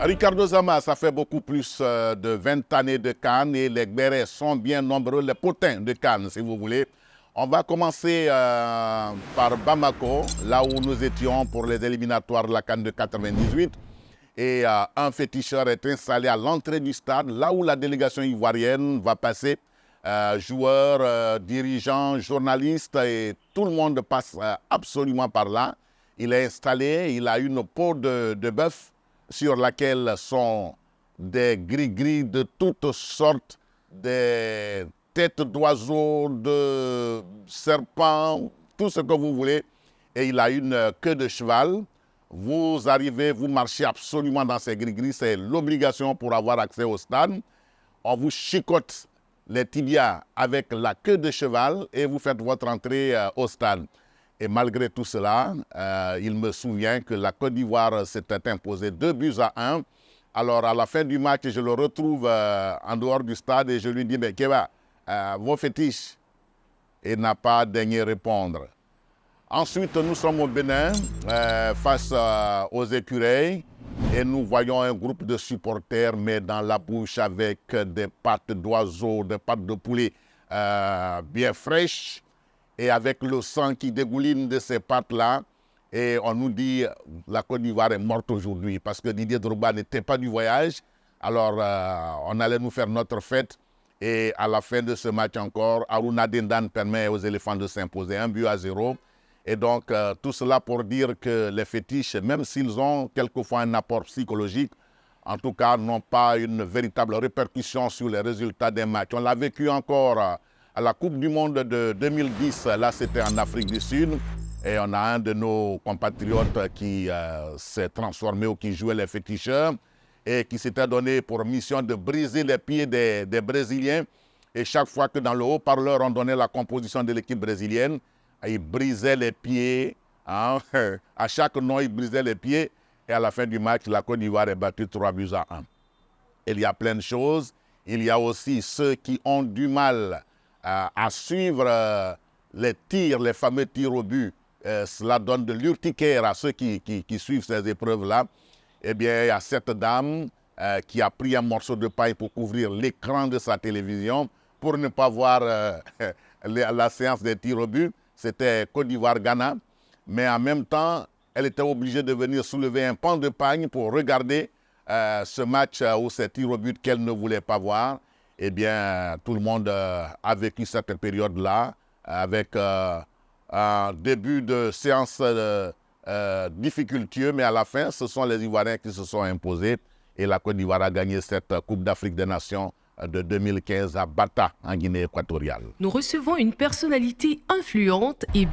Ricardo Zama, ça fait beaucoup plus de 20 années de CAN et les Gbérés sont bien nombreux, les potins de CAN, si vous voulez. On va commencer par Bamako, là où nous étions pour les éliminatoires de la CAN de 98. Et un féticheur est installé à l'entrée du stade, là où la délégation ivoirienne va passer. Joueurs, dirigeants, journalistes, et tout le monde passe absolument par là. Il est installé, il a une peau de bœuf sur laquelle sont des gris-gris de toutes sortes, des têtes d'oiseaux, de serpents, tout ce que vous voulez. Et il a une queue de cheval. Vous arrivez, vous marchez absolument dans ces gris-gris, c'est l'obligation pour avoir accès au stade. On vous chicote les tibias avec la queue de cheval et vous faites votre entrée au stade. Et malgré tout cela, il me souvient que la Côte d'Ivoire s'était imposée 2-1. Alors à la fin du match, je le retrouve en dehors du stade et je lui dis « Mais Kéba, vos fétiches ?» Il n'a pas daigné répondre. Ensuite, nous sommes au Bénin, face aux écureuils, et nous voyons un groupe de supporters, mais dans la bouche avec des pattes d'oiseaux, des pattes de poulet bien fraîches, et avec le sang qui dégouline de ces pattes-là. Et on nous dit la Côte d'Ivoire est morte aujourd'hui parce que Didier Drogba n'était pas du voyage. Alors, on allait nous faire notre fête. Et à la fin de ce match encore, Aruna Dendan permet aux éléphants de s'imposer 1-0. Et donc, tout cela pour dire que les fétiches, même s'ils ont quelquefois un apport psychologique, en tout cas, n'ont pas une véritable répercussion sur les résultats des matchs. On l'a vécu encore à la Coupe du Monde de 2010. Là, c'était en Afrique du Sud. Et on a un de nos compatriotes qui s'est transformé ou qui jouait les féticheurs et qui s'était donné pour mission de briser les pieds des Brésiliens. Et chaque fois que dans le haut-parleur, on donnait la composition de l'équipe brésilienne, il brisait les pieds. Hein? À chaque nom, il brisait les pieds. Et à la fin du match, la Côte d'Ivoire est battue 3-1. Il y a plein de choses. Il y a aussi ceux qui ont du mal à suivre les tirs, les fameux tirs au but. Cela donne de l'urticaire à ceux qui suivent ces épreuves-là. Eh bien, il y a cette dame qui a pris un morceau de paille pour couvrir l'écran de sa télévision pour ne pas voir la séance des tirs au but. C'était Côte d'Ivoire-Ghana. Mais en même temps, elle était obligée de venir soulever un pan de paille pour regarder ce match ou ces tirs au but qu'elle ne voulait pas voir. Eh bien, tout le monde a vécu cette période-là avec un début de séance difficultueux, mais à la fin, ce sont les Ivoiriens qui se sont imposés et la Côte d'Ivoire a gagné cette Coupe d'Afrique des Nations de 2015 à Bata, en Guinée équatoriale. Nous recevons une personnalité influente et